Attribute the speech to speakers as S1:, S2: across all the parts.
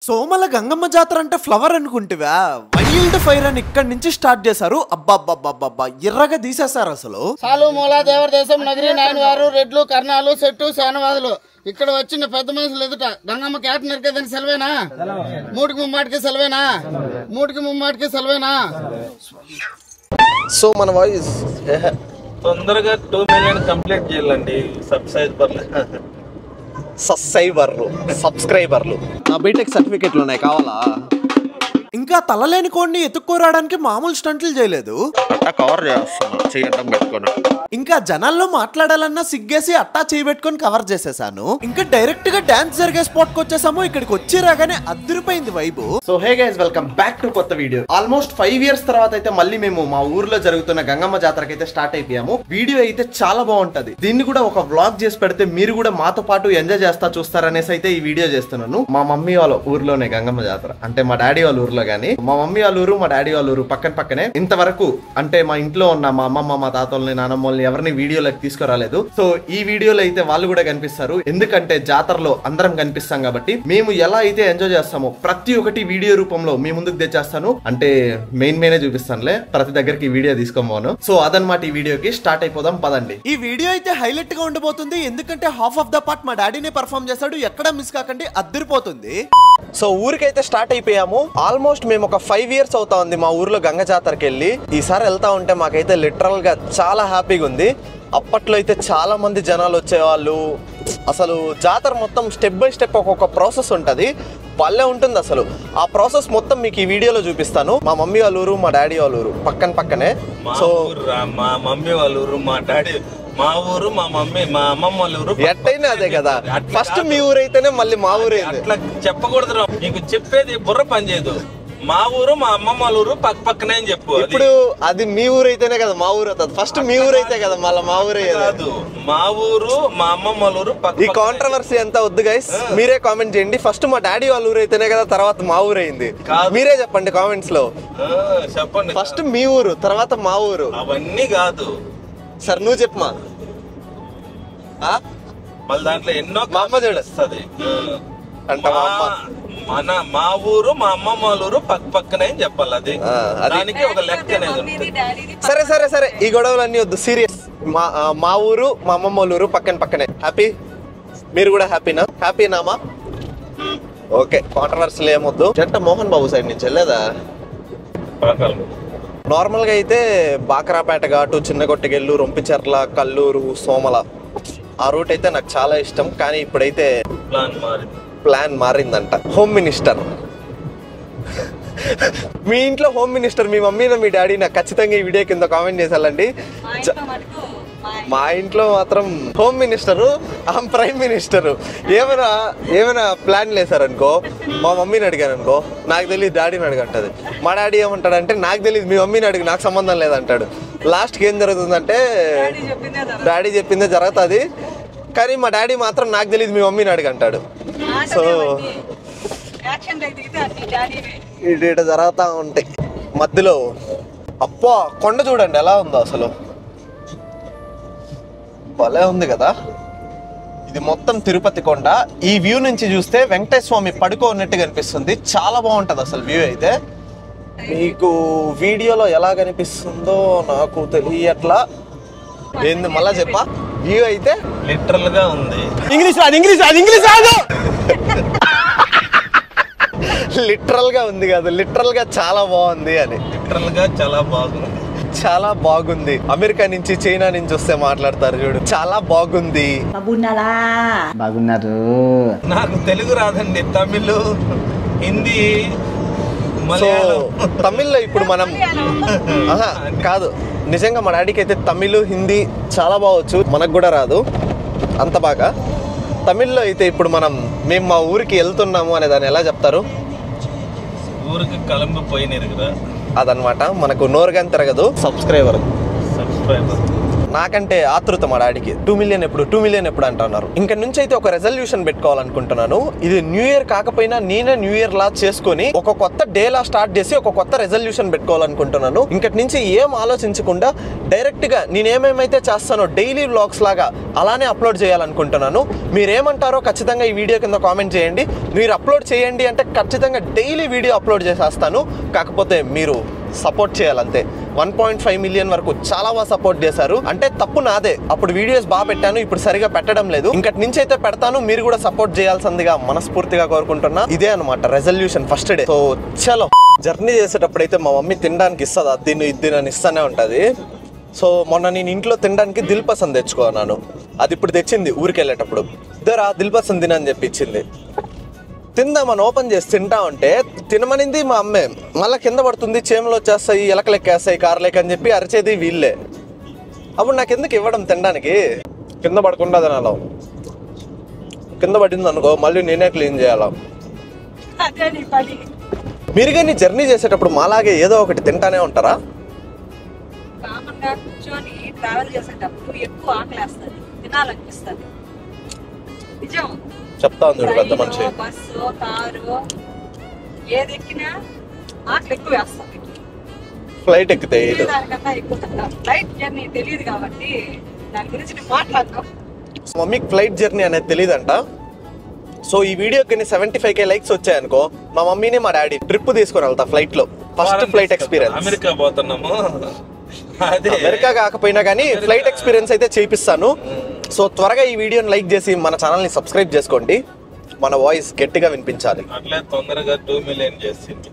S1: సోమల గంగమ్మ జాతర అంటే ఫ్లవర్ అనుకుంటివా? వైల్డ్ ఫైర్ అని ఇక్కడి నుంచి స్టార్ట్ చేశారు. అబ్బబ్బబ్బబ్బబ్బా ఎర్రగా తీసేశారు అసలు.
S2: సాలు మూల దేవరదేశం నగరి నాయనవారు రెడ్లు కర్ణాలు చెట్టు శానవాదులు ఇక్కడ వచ్చిన పెద్ద మనుషులు ఎదుట గంగమ్మ క్యాట్ నరికేదానికి సెలవేనా? మూటికి ముమ్మాటికి సెలవేనా? మూటికి ముమ్మాటికి సెలవేనా?
S3: సో మన వాయిస్
S4: తొందరగా 2 మిలియన్ కంప్లీట్ చేయాలండి.
S3: సబ్స్క్రైబర్లు నా బీటెక్ సర్టిఫికెట్లు ఉన్నాయి, కావాలా?
S1: ఇంకా తలలేని కోడిని ఎత్తుక్కోరాడానికి మామూలు స్టంట్లు చేయలేదు.
S3: కవర్ చేస్తున్నా చేయడం పెట్టుకొని.
S1: ఇంకా జనాల్లో మాట్లాడాలన్నా సిగ్గేసి అట్టా చేయబెట్టుకొని కవర్ చేసేసాను. ఇంకా డైరెక్ట్ గా డాన్స్ జరిగే స్పాట్ కి వచ్చేసాము. ఇక్కడికి వచ్చి రాగానే అదిరిపోయింది vibe.
S3: So hey guys, welcome back to కొత్త వీడియో. ఆల్మోస్ట్ 5 years తర్వాత అయితే మళ్ళీ మేము మా ఊర్లో జరుగుతున్న గంగమ్మ జాతరకి అయితే స్టార్ట్ అయిపోయాము. వీడియో అయితే చాలా బాగుంటది. దీన్ని కూడా ఒక వ్లాగ్ చేసి పెడితే మీరు కూడా మాతో పాటు ఎంజాయ్ చేస్తా చూస్తారనేసి అయితే ఈ వీడియో చేస్తున్నాను. మా మమ్మీ వాళ్ళ ఊర్లోనే గంగమ్మ జాతర, అంటే మా డాడీ వాళ్ళ ఊర్లో గానీ. మా మమ్మీ వాళ్ళ ఊరు మా డాడీ వాళ్ళ ఊరు పక్కనే. ఇంతవరకు అంటే మా ఇంట్లో ఉన్న మా అమ్మమ్మ మా తాతల్ని నానమ్మల్ని ఎవరిని వీడియోలోకి తీసుకురాలేదు. సో ఈ వీడియోలో అయితే వాళ్ళు కూడా కనిపిస్తారు. ఎందుకంటే జాతరలో అందరం కనిపిస్తాం కాబట్టి మేము ఎలా అయితే ఎంజాయ్ చేస్తామో ప్రతి ఒక్కటి వీడియో రూపంలో మీ ముందుకు తెచ్చేస్తాను. అంటే మెయిన్ చూపిస్తానులే, ప్రతి దగ్గరికి వీడియో తీసుకోమోను. సో అదనమాట, ఈ వీడియోకి స్టార్ట్ అయిపోదాం పదండి.
S1: ఈ వీడియో అయితే హైలైట్ గా ఉండబోతుంది. ఎందుకంటే హాఫ్ ఆఫ్ ద పార్ట్ మా డాడీనే పర్ఫామ్ చేశాడు. ఎక్కడ మిస్ కాకండి, అదిరిపోతుంది.
S3: సో ఊరికైతే స్టార్ట్ అయిపోయాము. ఆల్మోస్ట్ మేము ఒక 5 years అవుతా ఉంది మా ఊర్లో గంగ జాతరకి వెళ్ళి. ఈసారి వెళ్తా ఉంటే మాకైతే లిటరల్ గా చాలా హ్యాపీగా ఉంది. అప్పట్లో అయితే చాలా మంది జనాలు వచ్చేవాళ్ళు. అసలు జాతర మొత్తం స్టెప్ బై స్టెప్ ఒక్కొక్క ప్రాసెస్ ఉంటుంది, పల్లె ఉంటుంది అసలు. ఆ ప్రాసెస్ మొత్తం మీకు ఈ వీడియోలో చూపిస్తాను. మా మమ్మీ వాళ్ళ ఊరు మా డాడీ వాళ్ళ ఊరు పక్కనే. సో
S4: మా మమ్మీ వాళ్ళ ఊరు మా డాడీ మా ఊరు, మా మమ్మీ మా అమ్మమ్మ వాళ్ళ ఊరు
S3: ఎట్టయినా అదే కదా. ఫస్ట్ మీ ఊరు అయితేనే మళ్ళీ మా ఊరు.
S4: అట్లా చెప్పకూడదు, నీకు చెప్పేది బుర్ర పనిచేయదు. మా ఊరు మా అమ్మమ్మ వాళ్ళ ఊరు పక్కనే అని చెప్పు.
S3: ఇప్పుడు అది మీ ఊరు అయితేనే కదా మా ఊరు అవుతుంది. ఫస్ట్ మీ ఊరు అయితే కదా మళ్ళీ మా ఊరే కాదు.
S4: మా ఊరు మా అమ్మమ్మ వాళ్ళ ఊరు
S3: ఈ కాంట్రవర్సీ అంతా వద్దు గైస్, మీరే కామెంట్ చేయండి. ఫస్ట్ మా డాడీ వాళ్ళ ఊరు అయితేనే కదా తర్వాత మా ఊరు అయింది. మీరే చెప్పండి కామెంట్స్ లో.
S4: చెప్పండి,
S3: ఫస్ట్ మీ ఊరు తర్వాత మా ఊరు.
S4: అవన్నీ కాదు
S3: సార్, నువ్వు చెప్పమా.
S4: మళ్ళీ దాంట్లో ఎన్నో
S3: మా అమ్మ చూడొస్తుంది
S4: అంటే మా ఊరు మా అమ్మమ్మ వాళ్ళ ఊరు పక్కనే అని చెప్పాలి. అది దానికి ఒక లెక్క అనేది.
S3: సరే ఈ గొడవలన్నీ వద్దు, సీరియస్. మా ఊరు మా అమ్మమ్మ వాళ్ళ ఊరు పక్కనే. హ్యాపీ? మీరు కూడా హ్యాపీనామా? ఓకే, కాంట్రవర్సీలు ఏమొద్దు. చెట్ట మోహన్ బాబు సైడ్ నుంచి వెళ్ళేదా? నార్మల్ గా అయితే బాకరాపేట ఘాటు, చిన్నగొట్టగెల్లు, రొంపిచెర్ల, కల్లూరు, సోమల ఆ రూట్ అయితే నాకు చాలా ఇష్టం. కానీ ఇప్పుడైతే ప్లాన్ మారిందంట. హోమ్ మినిస్టర్, మీ ఇంట్లో హోమ్ మినిస్టర్ మీ మమ్మీనా మీ డాడీనా? ఖచ్చితంగా ఈ వీడియో కింద కామెంట్ చేసాలండి. మా ఇంట్లో మాత్రం హోమ్ మినిస్టరు, ప్రైమ్ మినిస్టరు. ఏమైనా ప్లాన్ లేసారనుకో, మా మమ్మీని అడిగాను అనుకో, నాకు తెలియదు డాడీని అడగంటది. మా డాడీ ఏమంటాడంటే, నాకు తెలియదు మీ మమ్మీని అడిగి, నాకు సంబంధం లేదంటాడు. లాస్ట్కి ఏం జరుగుతుందంటే డాడీ చెప్పిందే జరుగుతుంది, కానీ మా డాడీ మాత్రం నాకు తెలియదు మీ మమ్మీని అడిగంటాడు. సో ఇట జరుగుతూ ఉంటాయి మధ్యలో. అప్పా కొండ చూడండి ఎలా ఉందో అసలు, భలే ఉంది కదా. ఇది మొత్తం తిరుపతి కొండ. ఈ వ్యూ నుంచి చూస్తే వెంకటేశ్వర స్వామి పడుకోన్నట్టు కనిపిస్తుంది. చాలా బాగుంటది అసలు వ్యూ అయితే. మీకు వీడియోలో ఎలా కనిపిస్తుందో నాకు తెలియట్లా. ఏంది మళ్ళా చెప్పా? వ్యూ అయితే
S4: లిటరల్ గా ఉంది.
S3: ఇంగ్లీష్ రాదు. లిటరల్ గా ఉంది కాదు, లిటరల్ గా చాలా బాగుంది అని.
S4: లిటరల్ గా చాలా బాగుంది.
S3: అమెరికా నుంచి చైనా నుంచి వస్తే మాట్లాడతారు చూడు, చాలా బాగుంది.
S2: బాగున్నారు.
S4: నాకు తెలుగు రాదండి, తమిళ్, హిందీ,
S3: తమిళ్లో ఇప్పుడు మనం కాదు, నిజంగా మా డాడీకి అయితే తమిళ్, హిందీ చాలా బాగొచ్చు. మనకు కూడా రాదు అంత బాగా. తమిళ్లో అయితే ఇప్పుడు మేము మా ఊరికి వెళ్తున్నాము అనే దాన్ని ఎలా చెప్తారు?
S4: ఊరికి కలంబు పోయినారు కదా,
S3: అదనమాట. మనకు నోరుగాని తిరగదు. సబ్స్క్రైబర్ నాకంటే ఆతృత మా డాడీకి 2 మిలియన్ ఎప్పుడు అంటున్నారు. ఇంక నుంచి అయితే ఒక రెజల్యూషన్ పెట్టుకోవాలనుకుంటున్నాను. ఇది న్యూ ఇయర్ కాకపోయినా నేనే న్యూ ఇయర్ లా చేసుకొని ఒక కొత్త డే లా స్టార్ట్ చేసి ఒక కొత్త రెజల్యూషన్ పెట్టుకోవాలనుకుంటున్నాను. ఇంకటి నుంచి ఏం ఆలోచించకుండా డైరెక్ట్ గా నేనేమేమైతే చేస్తానో డైలీ వ్లాగ్స్ లాగా అలానే అప్లోడ్ చేయాలనుకుంటున్నాను. మీరేమంటారో ఖచ్చితంగా ఈ వీడియో కింద కామెంట్ చేయండి. మీరు అప్లోడ్ చేయండి అంటే ఖచ్చితంగా డైలీ వీడియో అప్లోడ్ చేసేస్తాను. కాకపోతే మీరు సపోర్ట్ చేయాలంతే. 1.5 మిలియన్ వరకు చాలా బాగా సపోర్ట్ చేశారు. అంటే తప్పు నాదే, అప్పుడు వీడియోస్ బాగా పెట్టాను, ఇప్పుడు సరిగా పెట్టడం లేదు. ఇంకటి నుంచి అయితే పెడతాను, మీరు కూడా సపోర్ట్ చేయాల్సిందిగా మనస్ఫూర్తిగా కోరుకుంటున్నా. ఇదే అనమాట రెజల్యూషన్ ఫస్ట్ డే. సో చలో, జర్నీ చేసేటప్పుడు అయితే మా మమ్మీ తినడానికి ఇస్తుంది, అది అని ఇస్తానే ఉంటది. సో మొన్న నేను ఇంట్లో తినడానికి దిల్ పసంద్ తెచ్చుకున్నాను. అది ఇప్పుడు తెచ్చింది ఊరికి వెళ్ళేటప్పుడు. ఇద్దరా దిల్ పసంద్ తినని చెప్పి ఇచ్చింది. తిందామని ఓపెన్ చేసి తింటా ఉంటే తినమనింది మా అమ్మే, మళ్ళీ కింద పడుతుంది, చేమలు వచ్చేస్తాయి, ఎలకలెక్కేస్తాయి, కార్లేక అని చెప్పి అరిచేది వీళ్ళే. అప్పుడు నాకు ఎందుకు ఇవ్వడం తినడానికి? కింద పడకుండా తినాలా, కింద పడింది అనుకో మళ్ళీ నేనే క్లీన్ చేయాలా. మీరు కానీ జర్నీ చేసేటప్పుడు మాలాగే ఏదో ఒకటి తింటానే ఉంటారా? చెప్తా ఉంది పెద్ద మనిషి. ఫ్లైట్ ఎక్కితే మమ్మీకి ఫ్లైట్ జర్నీ అనేది తెలియదంట. సో ఈ వీడియోకి 75K లైక్స్ వచ్చాయనుకో, మా మమ్మీని మా డాడీ ట్రిప్ తీసుకొని వెళ్తా ఫ్లైట్ లో. First flight experience.
S4: అమెరికా పోతున్నాము.
S3: అమెరికా కాకపోయినా కానీ ఫ్లైట్ ఎక్స్పీరియన్స్ అయితే చేపిస్తాను. సో త్వరగా ఈ వీడియోని లైక్ చేసి మన ఛానల్ ని సబ్స్క్రైబ్ చేసుకోండి. మన వాయిస్ గట్టిగా వినిపించాలి.
S4: అట్లే తొందరగా 2 మిలియన్ చేసింది.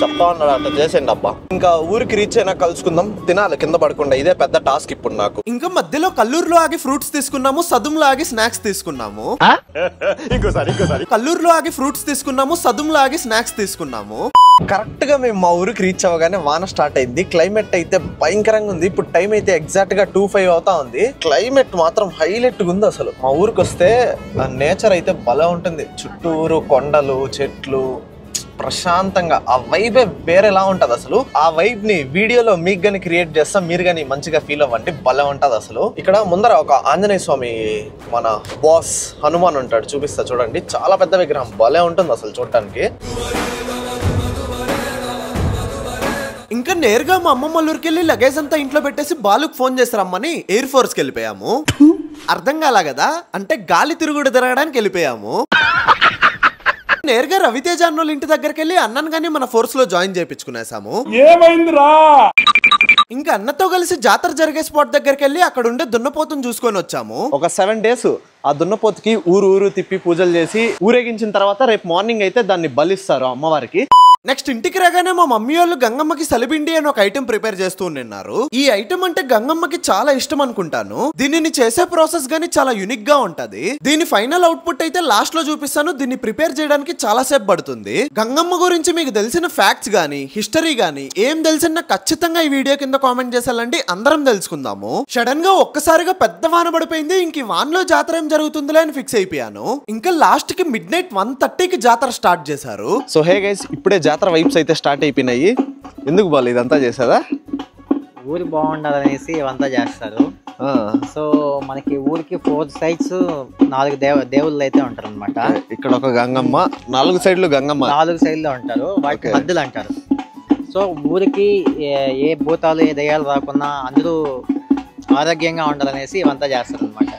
S3: చెప్తా ఉన్నాడు అట్లా చేసేయండి అబ్బా. ఇంకా ఊరికి రీచ్ అయినా కలుసుకుందాం. తినాలి కింద పడకుండా, ఇదే పెద్ద టాస్క్ ఇప్పుడు నాకు.
S1: ఇంకా మధ్యలో కల్లూరులో ఆగి ఫ్రూట్స్ తీసుకున్నాము, సదుంలో ఆగి స్నాక్స్ తీసుకున్నాము. కల్లూరులో ఆగి ఫ్రూట్స్ తీసుకున్నాము, సదుంలో ఆగి స్నాక్స్ తీసుకున్నాము.
S3: కరెక్ట్ గా మేము మా ఊరికి రీచ్ అవ్వగానే వాన స్టార్ట్ అయింది. క్లైమేట్ అయితే భయంకరంగా ఉంది. ఇప్పుడు టైం అయితే ఎగ్జాక్ట్ గా 2:05 అవుతా ఉంది. క్లైమేట్ మాత్రం హైలైట్ గా ఉంది అసలు. మా ఊరికి వస్తే నేచర్ అయితే భలే ఉంటుంది. చుట్టూరు కొండలు, చెట్లు, ప్రశాంతంగా ఆ వైబే వేరేలా ఉంటది అసలు. ఆ వైబ్ ని వీడియోలో మీకు గానీ క్రియేట్ చేస్తాం, మీరు గానీ మంచిగా ఫీల్ అవ్వండి. భలే ఉంటది అసలు. ఇక్కడ ముందర ఒక ఆంజనేయ స్వామి మన బాస్ హనుమాన్ ఉంటాడు, చూపిస్తా చూడండి. చాలా పెద్ద విగ్రహం, భలే ఉంటుంది అసలు చూడటానికి.
S1: ఇంకా నేరుగా మా అమ్మమ్మ ఊరికి వెళ్ళి లగేజ్ అంతా ఇంట్లో పెట్టేసి బాలుకు ఫోన్ చేసి రమ్మని ఎయిర్ ఫోర్స్ కి వెళ్ళిపోయాము. అర్థం కాలా కదా, అంటే గాలి తిరుగుడు తిరగడానికి వెళ్ళిపోయాము. నేరుగా రవితేజ అన్నోళ్ళ ఇంటి దగ్గరికి వెళ్ళి అన్నను గానీ మన ఫోర్స్ లో జాయిన్ చేయించుకునేసాము. ఇంకా అన్నతో కలిసి జాతర జరిగే స్పాట్ దగ్గరికి వెళ్ళి అక్కడ ఉండే దున్నపోతుని చూసుకొని వచ్చాము.
S3: ఒక 7 days ఆ దున్నపోతుకి ఊరు తిప్పి పూజలు చేసి ఊరేగించిన తర్వాత రేపు మార్నింగ్ అయితే దాన్ని బలిస్తారు అమ్మవారికి.
S1: నెక్స్ట్ ఇంటికి రాగానే మా మమ్మీ వాళ్ళు గంగమ్మకి సలిబిండి అని ఒక ఐటెం ప్రిపేర్ చేస్తూ ఉన్నారు. ఈ ఐటెం అంటే గంగమ్మకి చాలా ఇష్టం అనుకుంటాను. దీనిని చేసే ప్రాసెస్ గానీ చాలా యూనిక్ గా ఉంటది. దీని ఫైనల్ అవుట్పుట్ అయితే లాస్ట్ లో చూపిస్తాను. దీన్ని ప్రిపేర్ చేయడానికి చాలా సేపు పడుతుంది. గంగమ్మ గురించి మీకు తెలిసిన ఫ్యాక్ట్స్ గానీ హిస్టరీ గానీ ఏం తెలిసినా ఖచ్చితంగా ఈ వీడియో కింద కామెంట్ చేసాలండి, అందరం తెలుసుకుందాము. సడన్ గా ఒక్కసారిగా పెద్ద వాన పడిపోయింది. ఇంక వానలో జాతర ఏం జరుగుతుందిలే అని ఫిక్స్ అయిపోయాను. ఇంకా లాస్ట్ కి midnight 1:30కి జాతర స్టార్ట్ చేశారు.
S3: సో హే గైస్, ఇప్పుడే జాతర వైబ్స్ అయితే స్టార్ట్ అయిపోయినాయి. ఎందుకు బాలు ఇదంతా చేసేదా?
S5: ఊరి బాగుండాలనేసి ఇవంతా చేస్తారు. సో మనకి ఊరికి 4 sides 4 దేవుళ్ళు అయితే ఉంటారు అనమాట.
S3: ఇక్కడ ఒక గంగమ్మ, 4 సైడ్లు గంగమ్మ,
S5: 4 సైడ్లో ఉంటారు. వాటి మధ్యలో అంటారు. సో ఊరికి ఏ భూతాలు ఏ దయ్యాలు రాకుండా అందరూ ఆరోగ్యంగా ఉండాలనేసి ఇవంతా చేస్తారు అనమాట.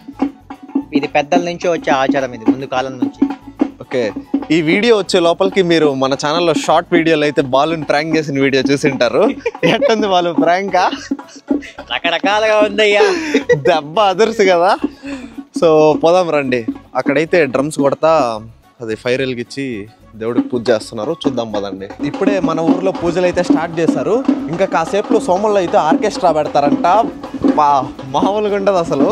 S5: ఇది పెద్దల నుంచి వచ్చే ఆచారం, ఇది ముందు కాలం నుంచి.
S3: ఓకే, ఈ వీడియో వచ్చే లోపలికి మీరు మన ఛానల్లో షార్ట్ వీడియోలో అయితే బాలుని ప్రాంక్ చేసిన వీడియో చూసింటారు. ఎట్టుంది వాళ్ళు ప్రాంకా?
S5: రకరకాలుగా ఉందయ్యా,
S3: దెబ్బ అదర్స్ కదా. సో పోదాం రండి. అక్కడైతే డ్రమ్స్ కొడతా అది ఫైర్ వెలిగించి దేవుడికి పూజ చేస్తున్నారు, చూద్దాం పదండి. ఇప్పుడే మన ఊర్లో పూజలు అయితే స్టార్ట్ చేశారు. ఇంకా కాసేపులో సోమల్లో అయితే ఆర్కెస్ట్రా పెడతారంట. మామూలుగా ఉండదు అసలు.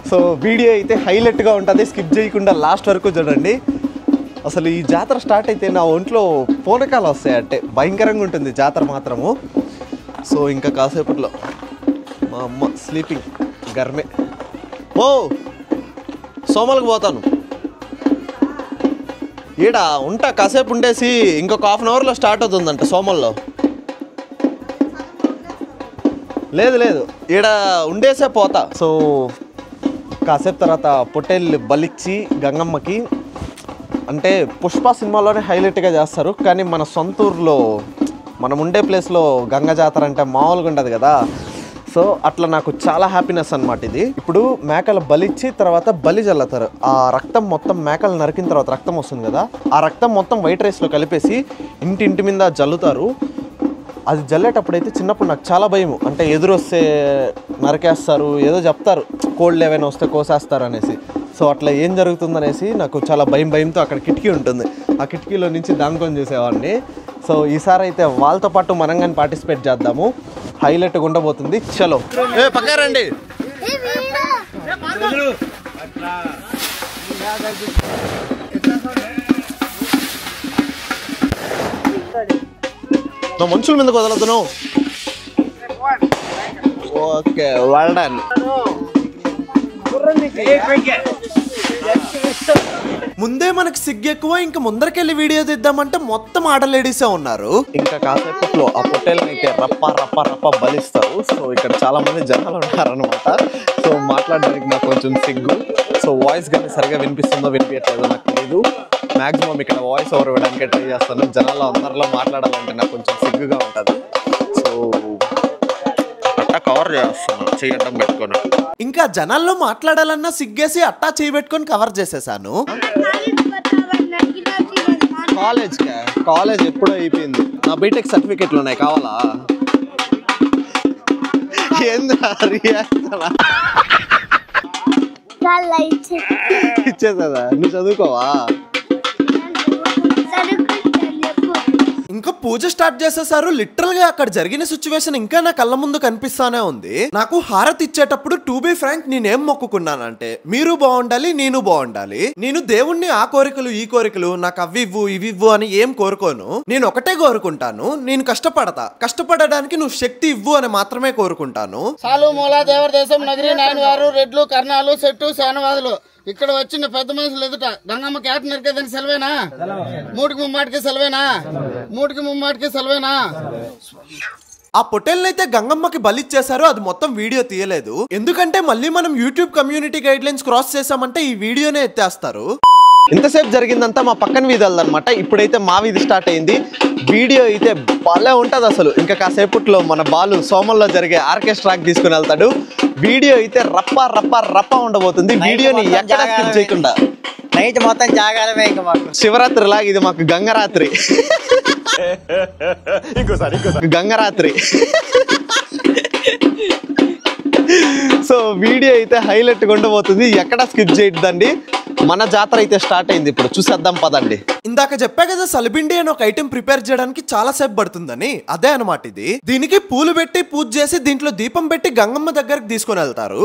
S3: సో వీడియో అయితే హైలైట్గా ఉంటుంది, స్కిప్ చేయకుండా లాస్ట్ వరకు చూడండి. అసలు ఈ జాతర స్టార్ట్ అయితే నా ఒంట్లో పూనకాలు వస్తాయి, అంటే భయంకరంగా ఉంటుంది జాతర మాత్రము. సో ఇంకా కాసేపట్లో మా అమ్మ స్లీపింగ్ గర్మే. ఓ సోమలకు పోతాను, ఈడ ఉంటా కాసేపు ఉండేసి ఇంకొక 1/2 hourలో స్టార్ట్ అవుతుందంట సోమల్లో. లేదు లేదు ఈడ ఉండేసే పోతా. సో కాసేపు తర్వాత పొట్టేళ్ళు బలిచ్చి గంగమ్మకి, అంటే పుష్ప సినిమాలోనే హైలైట్గా చేస్తారు, కానీ మన సొంత ఊర్లో మనం ఉండే ప్లేస్లో గంగ జాతర అంటే మామూలుగా ఉండదు కదా. సో అట్లా నాకు చాలా హ్యాపీనెస్ అనమాట ఇది. ఇప్పుడు మేకలు బలిచ్చి తర్వాత బలి జల్లుతారు. ఆ రక్తం మొత్తం మేకలు నరికిన తర్వాత రక్తం వస్తుంది కదా, ఆ రక్తం మొత్తం వైట్ రైస్లో కలిపేసి ఇంటి మీద జల్లుతారు. అది జల్లేటప్పుడు అయితే చిన్నప్పుడు నాకు చాలా భయం, అంటే ఎదురొస్తే నరికేస్తారు, ఏదో చెప్తారు, కోళ్ళు ఏవైనా వస్తే కోసేస్తారు అనేసి. సో అట్లా ఏం జరుగుతుందనేసి నాకు చాలా భయంతో అక్కడ కిటికీ ఉంటుంది, ఆ కిటికీలో నుంచి దాంకొని చూసేవాడిని. సో ఈసారి అయితే వాళ్ళతో పాటు మనం కానీ పార్టిసిపేట్ చేద్దాము, హైలైట్గా ఉండబోతుంది. చలో పక్కా రండి. మనుషుల మీదకి వదలతున్నావు. Okay, well done.
S1: ముందే మనకి సిగ్గు ఎక్కువ, ఇంకా ముందరకెళ్ళి వీడియో తీద్దామంటే మొత్తం ఆడలేడీసే ఉన్నారు.
S3: ఇంకా కాసేపట్లో ఆ పొట్టేళ్ళని అయితే రప్ప బలిస్తారు. సో ఇక్కడ చాలా మంది జనాలు ఉన్నారనమాట. సో మాట్లాడడానికి నాకు కొంచెం సిగ్గు. సో వాయిస్ కానీ సరిగా వినిపిస్తుందో వినిపించట్లేదో నాకు తెలియదు. మ్యాక్సిమం ఇక్కడ వాయిస్ ఓవర్ ఇవ్వడానికి ట్రై చేస్తాను. జనాల్లో అందరిలో మాట్లాడాలంటే నాకు కొంచెం సిగ్గుగా ఉంటుంది. సో అట్టా కవర్ చేస్తాను చేయడం పెట్టుకొని.
S1: ఇంకా జనాల్లో మాట్లాడాలన్నా సిగ్గేసి అట్టా చేయబెట్టుకొని కవర్ చేసేసాను.
S3: కాలేజ్ ఎప్పుడో అయిపోయింది. నా బీటెక్ సర్టిఫికెట్లు ఉన్నాయి, కావాలా? ఇచ్చేదా? నువ్వు చదువుకోవా?
S1: ఇంకా పూజ స్టార్ట్ చేసేసారు. లిటరల్ గా అక్కడ జరిగిన సిచ్యువేషన్ ఇంకా నా కళ్ళ ముందు కనిపిస్తానే ఉంది. నాకు హారతి ఇచ్చేటప్పుడు టు బి ఫ్రాంక్ నేనేం మొక్కుకున్నానంటే, మీరు బాగుండాలి, నేను బాగుండాలి. నేను దేవుణ్ణి ఆ కోరికలు ఈ కోరికలు నాకు అవి ఇవ్వు ఇవి ఇవ్వు అని ఏం కోరుకోను. నేను ఒకటే కోరుకుంటాను, నేను కష్టపడడానికి నువ్వు శక్తి ఇవ్వు అని మాత్రమే కోరుకుంటాను.
S2: సాలు మూల దేవరదేశం నగరి నాయనవారు రెడ్లు కర్ణాలు సెట్టు శానవాదులు ఇక్కడ వచ్చిన పెద్ద మనుషులు ఎదుట గంగమ్మ క్యాట్ నరికేదానికి సెలవేనా? మూటికి ముమ్మాటికి సెలవేనా?
S1: ఆ పొట్టేళ్ళనైతే గంగమ్మకి బలిచ్చేశారు. అది మొత్తం వీడియో తీయలేదు, ఎందుకంటే మళ్ళీ మనం YouTube community guide lines cross చేసామంటే ఈ వీడియోనే ఎత్తేస్తారు.
S3: ఇంతసేపు జరిగిందంతా మా పక్కన వీధి అనమాట. ఇప్పుడైతే మా వీధి స్టార్ట్ అయింది. వీడియో అయితే భలే ఉంటుంది అసలు. ఇంకా కాసేపట్లో మన బాలు సోమల్లో జరిగే ఆర్కెస్ట్రాకి తీసుకుని వెళ్తాడు. వీడియో అయితే రప్ప ఉండబోతుంది. వీడియోని ఎక్కడ స్కిప్ చేయకుండా
S5: నైట్ మొత్తం జాగారమే. ఇంకా మాకు
S3: శివరాత్రి లాగా ఇది మాకు గంగరాత్రి. గంగరాత్రి. సో వీడియో అయితే హైలైట్ గా ఉండబోతుంది, ఎక్కడ స్కిప్ చేయొద్దండి. మన జాతర అయితే స్టార్ట్ అయింది, ఇప్పుడు చూసేద్దాం పదండి.
S1: ఇందాక చెప్పా కదా సలిబిండి అని ఒక ఐటెం ప్రిపేర్ చేయడానికి చాలా సేపు పడుతుందని, అదే అనమాట ఇది. దీనికి పూలు పెట్టి పూజ చేసి దీంట్లో దీపం పెట్టి గంగమ్మ దగ్గరకు తీసుకొని వెళ్తారు.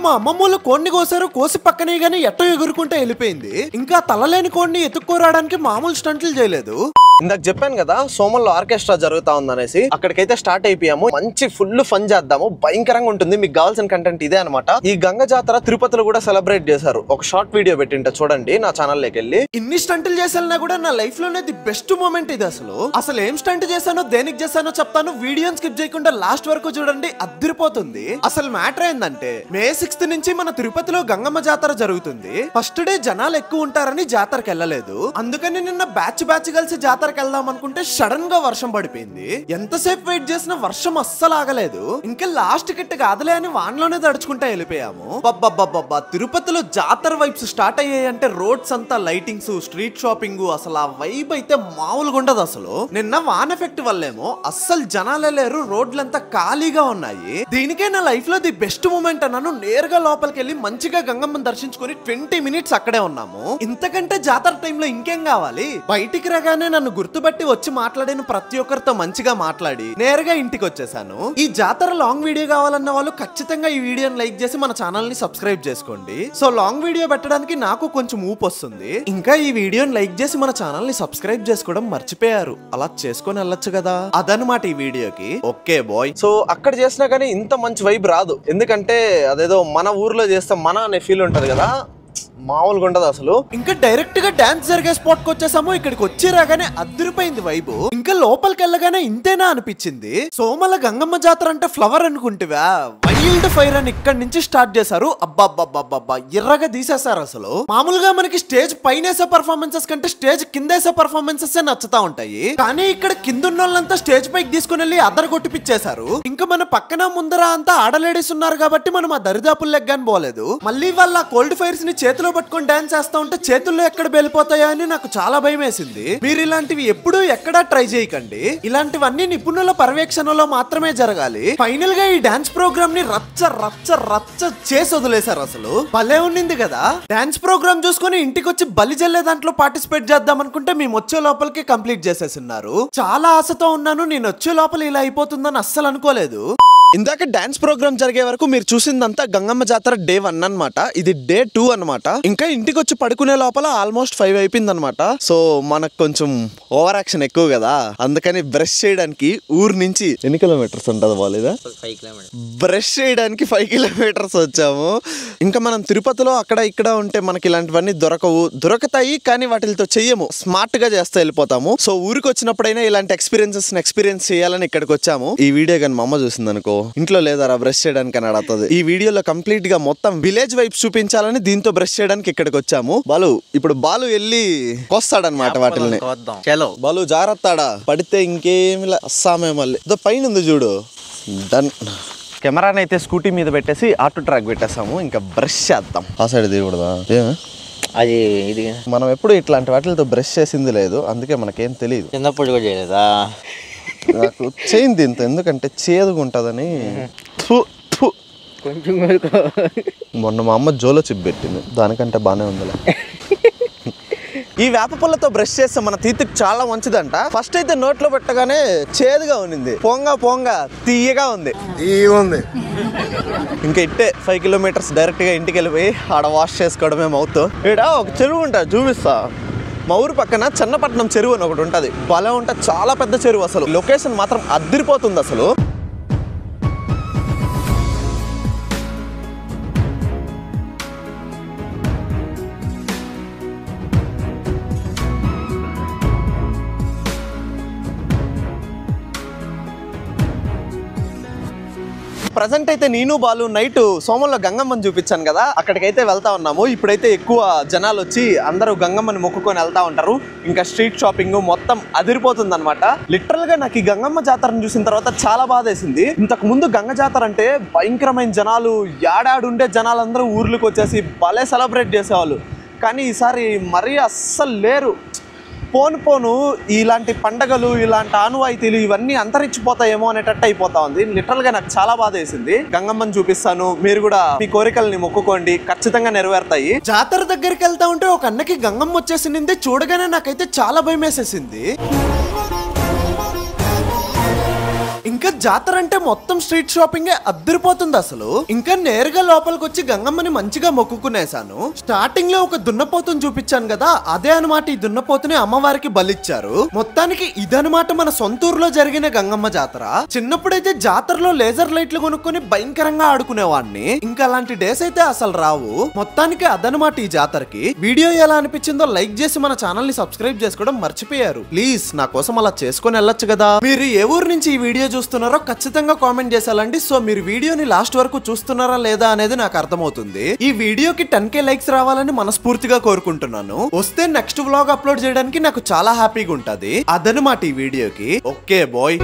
S1: మా అమ్మమ్మలు కోడిని కోసారు, కోసి పక్కనే గానీ ఎట్టో ఎగురుకుంటే వెళ్ళిపోయింది. ఇంకా తలలేని కోడిని ఎత్తుక్కోరాడానికి మామూలు స్టంట్లు చేయలేదు.
S3: ఇందాక చెప్పాను కదా సోమల్లో ఆర్కెస్ట్రా జరుగుతా ఉందనేసి, అక్కడికైతే స్టార్ట్ అయిపోయాము. మంచి ఫుల్ ఫన్ చేద్దాము, భయంకరంగా ఉంటుంది. మీకు కావాల్సిన కంటెంట్ ఇదే అనమాట. ఈ గంగ జాతర తిరుపతిలో కూడా సెలబ్రేట్ చేశారు. ఒక షార్ట్ వీడియో పెట్టింటే చూడండి నా ఛానల్ లోకి వెళ్ళి.
S1: ఇన్ని స్టంట్లు చేసినా కూడా నా లైఫ్ లోనే ది బెస్ట్ మూమెంట్ ఇది. అసలు ఏం స్టంట్ చేశానో దేనికి చేశానో చెప్తాను, వీడియోని స్కిప్ చేయకుండా లాస్ట్ వరకు చూడండి, అద్దరిపోతుంది. అసలు మ్యాటర్ ఏంటంటే మే 6 నుంచి మన తిరుపతిలో గంగమ్మ జాతర జరుగుతుంది. ఫస్ట్ డే జనాలు ఎక్కువ ఉంటారని జాతరకు వెళ్ళలేదు. అందుకని నిన్న బ్యాచ్ కలిసి జాతరకు వెళ్దాం అనుకుంటే సడన్ గా వర్షం పడిపోయింది. ఎంతసేపు వెయిట్ చేసినా వర్షం అస్సలు ఆగలేదు. ఇంకా లాస్ట్ కిట్ కాదులే అని వాన్లోనే తడుచుకుంటా వెళ్ళిపోయాము. తిరుపతిలో జాతర వైబ్స్ స్టార్ట్ అయ్యాయంటే రోడ్స్ అంతా లైటింగ్స్, స్ట్రీట్ షాపింగ్, అసలు ఆ వైబ్ అయితే మామూలుగా ఉండదు. అసలు నిన్న వాన్ ఎఫెక్ట్ వల్లేమో అస్సలు జనాలే లేరు, రోడ్లంతా ఖాళీగా ఉన్నాయి. దీనికే నా లైఫ్ లో ది బెస్ట్ మూమెంట్ అన్నాను. నేరుగా లోపలికి వెళ్ళి మంచిగా గంగమ్మని దర్శించుకొని 20 మినిట్స్ అక్కడే ఉన్నాము. ఇంతకంటే జాతర టైంలో ఇంకేం కావాలి? బయటికి రాగానే నన్ను గుర్తుపట్టి వచ్చి మాట్లాడిన ప్రతి ఒక్కరితో మంచిగా మాట్లాడి నేరుగా ఇంటికి వచ్చేసాను. ఈ జాతర లాంగ్ వీడియో కావాలన్న వాళ్ళు ఖచ్చితంగా ఈ వీడియోని లైక్ చేసి మన ఛానల్ ని సబ్స్క్రైబ్ చేసుకోండి. సో లాంగ్ వీడియో పెట్టడానికి నాకు కొంచెం ఊపు వస్తుంది. ఇంకా ఈ వీడియోని లైక్ చేసి మన ఛానల్ ని సబ్స్క్రైబ్ చేసుకోవడం మర్చిపోయారు, అలా చేసుకొని వెళ్ళొచ్చు కదా. అదనమాట ఈ వీడియోకి. Okay bye.
S3: సో అక్కడ చేసినా కానీ ఇంత మంచి వైబ్ రాదు, ఎందుకంటే అదేదో మన ఊర్లో చేస్తే మన అనే ఫీల్ ఉంటది కదా, మామూలుగా ఉండదు అసలు.
S1: ఇంకా డైరెక్ట్ గా డాన్స్ జరిగే స్పాట్ కి వచ్చేసాము. ఇక్కడికి వచ్చి రాగానే అద్దరిపోయింది వైబు. ఇంకా లోపలికి వెళ్ళగానే ఇంతేనా అనిపించింది. సోమల గంగమ్మ జాతర అంటే ఫ్లవర్ అనుకుంటువా, వైల్డ్ ఫైర్ అని ఇక్కడ నుంచి స్టార్ట్ చేశారు. అబ్బాబ్బాబ్బా ఎర్రగా తీసేశారు అసలు. మామూలుగా మనకి స్టేజ్ పైన వేసే పర్ఫార్మెన్సెస్ కంటే స్టేజ్ కింద వేసే పర్ఫార్మెన్సెస్ నచ్చుతా ఉంటాయి. కానీ ఇక్కడ కింద ఉన్న వాళ్ళంతా స్టేజ్ పైకి తీసుకుని వెళ్ళి అద్దరు కొట్టిపిచ్చేశారు. ఇంకా మన పక్కన ముందర అంతా ఆడలేడీస్ ఉన్నారు కాబట్టి మనం ఆ దరిదాపులు లెగ్గాని పోలేదు. మళ్ళీ వాళ్ళ కోల్డ్ ఫైర్స్ ని చేతిలో పట్టుకొని డాన్స్ చేస్తా ఉంటే చేతుల్లో ఎక్కడ వెళ్ళిపోతాయా అని నాకు చాలా భయం వేసింది. మీరు ఇలాంటివి ఎప్పుడూ ఎక్కడా ట్రై చేయకండి. ఇలాంటివన్నీ నిపుణుల పర్యవేక్షణలో మాత్రమే జరగాలి. ఫైనల్ గా ఈ డాన్స్ ప్రోగ్రామ్ ని రచ్చ రచ్చ రచ్చ చేసి వదిలేశారు. అసలు భలే ఉండింది కదా. డాన్స్ ప్రోగ్రామ్ చూసుకుని ఇంటికి వచ్చి బలి జల్లే దాంట్లో పార్టిసిపేట్ చేద్దాం అనుకుంటే మేము వచ్చే లోపలికి కంప్లీట్ చేసేస్తున్నారు. చాలా ఆశతో ఉన్నాను, నేను వచ్చే లోపల ఇలా అయిపోతుందని అస్సలు అనుకోలేదు.
S3: ఇందాక డాన్స్ ప్రోగ్రామ్ జరిగే వరకు మీరు చూసిందంతా గంగమ్మ జాతర డే 1 అన్నమాట. ఇది డే 2 అన్నమాట. ఇంకా ఇంటికి వచ్చి పడుకునే లోపల ఆల్మోస్ట్ 5 అయిపోయింది అనమాట. సో మనకు కొంచెం ఓవర్ యాక్షన్ ఎక్కువ కదా, అందుకని బ్రష్ చేయడానికి ఊరు నుంచి ఎన్ని కిలోమీటర్స్ ఉంటుంది వాళ్ళేదా,
S5: 5 కిలోమీటర్స్
S3: బ్రష్ చేయడానికి 5 కిలోమీటర్స్ వచ్చాము. ఇంకా మనం తిరుపతిలో అక్కడ ఇక్కడ ఉంటే మనకి ఇలాంటివన్నీ దొరకతాయి, కానీ వాటితో చెయ్యము, స్మార్ట్ గా చేస్తే వెళ్ళిపోతాము. సో ఊరికి వచ్చినప్పుడైనా ఇలాంటి ఎక్స్పీరియన్స్ చేయాలని ఇక్కడికి వచ్చాము. ఈ వీడియో కానీ మా అమ్మ చూసింది అనుకో, ఇంట్లో లేదారా బ్రష్ చేయడానికి అని అడుగుతుంది. ఈ వీడియోలో కంప్లీట్ గా మొత్తం విలేజ్ వైబ్స్ చూపించాలని దీంతో బ్రష్ చేయడానికి ఇక్కడికి వచ్చాము. ఇప్పుడు బాలు వెళ్ళి కోస్తాడనమాట వాటిని. బాలు జాగ్రత్తాడా, పడితే ఇంకేమి అస్సామే. మళ్ళీ పైన ఉంది చూడు. డన్. కెమెరాని అయితే స్కూటీ మీద పెట్టేసి ఆటో ట్రాక్ పెట్టేసాము. ఇంకా బ్రష్ చేద్దాం. ఆ సైడ్ దిగకూడదా,
S5: అది ఇది
S3: మనం ఎప్పుడు ఇట్లాంటి వాటితో బ్రష్ చేసింది లేదు, అందుకే మనకేం తెలియదు.
S5: చిన్నప్పుడు కూడా చేయలేదా?
S3: నాకు చేయింది దీంతో, ఎందుకంటే చేదుగా ఉంటుందని.
S5: కొంచెం
S3: మొన్న మా అమ్మ జోలో చిప్ పెట్టింది, దానికంటే బాగానే ఉందిలే. ఈ వేప పుల్లతో బ్రష్ చేస్తే మన తీతికి చాలా మంచిదంట. ఫస్ట్ అయితే నోట్లో పెట్టగానే చేదుగా ఉన్నింది, పోంగా తీయగా ఉంది. ఇంకా ఇట్టే 5 కిలోమీటర్స్ డైరెక్ట్ గా ఇంటికి వెళ్ళిపోయి ఆడ వాష్ చేసుకోవడమే మౌత్. ఈడ ఒక చెరువు ఉంటుంది, చూపిస్తా. మా ఊరు పక్కన చిన్నపట్నం చెరువు అని ఒకటి ఉంటుంది. భలే ఉంటుంది, చాలా పెద్ద చెరువు. అసలు లొకేషన్ మాత్రం అదిరిపోతుంది అసలు. ప్రజెంట్ అయితే నేను బాలు నైట్ సోమంలో గంగమ్మని చూపించాను కదా, అక్కడికైతే వెళ్తా ఉన్నాము. ఇప్పుడైతే ఎక్కువ జనాలు వచ్చి అందరూ గంగమ్మని మొక్కుకొని వెళ్తా ఉంటారు. ఇంకా స్ట్రీట్ షాపింగ్ మొత్తం అదిరిపోతుంది అనమాట. లిటరల్ గా నాకు ఈ గంగమ్మ జాతరను చూసిన తర్వాత చాలా బాధ వేసింది. ఇంతకు ముందు గంగ జాతర అంటే భయంకరమైన జనాలు, ఏడాడుండే జనాలందరూ ఊర్లకు వచ్చేసి భలే సెలబ్రేట్ చేసేవాళ్ళు. కానీ ఈసారి మరీ అస్సలు లేరు. పోను ఇలాంటి పండగలు, ఇలాంటి ఆనువాయితీలు ఇవన్నీ అంతరించిపోతాయేమో అనేటట్టు అయిపోతా ఉంది. లిటరల్ గా నాకు చాలా బాధ వేసింది. గంగమ్మని చూపిస్తాను, మీరు కూడా మీ కోరికల్ని మొక్కుకోండి, ఖచ్చితంగా నెరవేరుతాయి.
S1: జాతర దగ్గరికి వెళ్తా ఉంటే ఒక అన్నకి గంగమ్మ వచ్చేసింది. చూడగానే నాకైతే చాలా భయం వేసేసింది. ఇంకా జాతర అంటే మొత్తం స్ట్రీట్ షాపింగ్ అద్దరిపోతుంది అసలు. ఇంకా నేరుగా లోపలికి వచ్చి గంగమ్మని మంచిగా మొక్కుకునేసాను. స్టార్టింగ్ లో ఒక దున్నపోతుని చూపించాను కదా, అదే అనమాట ఈ దున్నపోతుని అమ్మవారికి బలిచ్చారు. మొత్తానికి ఇదనమాట మన సొంతూరులో జరిగిన గంగమ్మ జాతర. చిన్నప్పుడైతే జాతరలో లేజర్ లైట్లు కొనుక్కొని భయంకరంగా ఆడుకునేవాడిని. ఇంకా అలాంటి డేస్ అయితే అసలు రావు. మొత్తానికి అదనమాట ఈ జాతరకి. వీడియో ఎలా అనిపించిందో లైక్ చేసి మన ఛానల్ ని సబ్స్క్రైబ్ చేసుకోవడం మర్చిపోయారు. ప్లీజ్ నా కోసం అలా చేసుకొని వెళ్ళొచ్చు కదా. మీరు ఏ ఊరు నుంచి ఈ వీడియో చూస్తున్నారో ఖచ్చితంగా కామెంట్ చేసాలండి. సో మీరు వీడియోని లాస్ట్ వరకు చూస్తున్నారా లేదా అనేది నాకు అర్థమవుతుంది. ఈ వీడియోకి 10K లైక్స్ రావాలని మనస్ఫూర్తిగా కోరుకుంటున్నాను. వస్తే నెక్స్ట్ వ్లాగ్ అప్లోడ్ చేయడానికి నాకు చాలా హ్యాపీగా ఉంటది. అదనమాట ఈ వీడియోకి. Okay bye.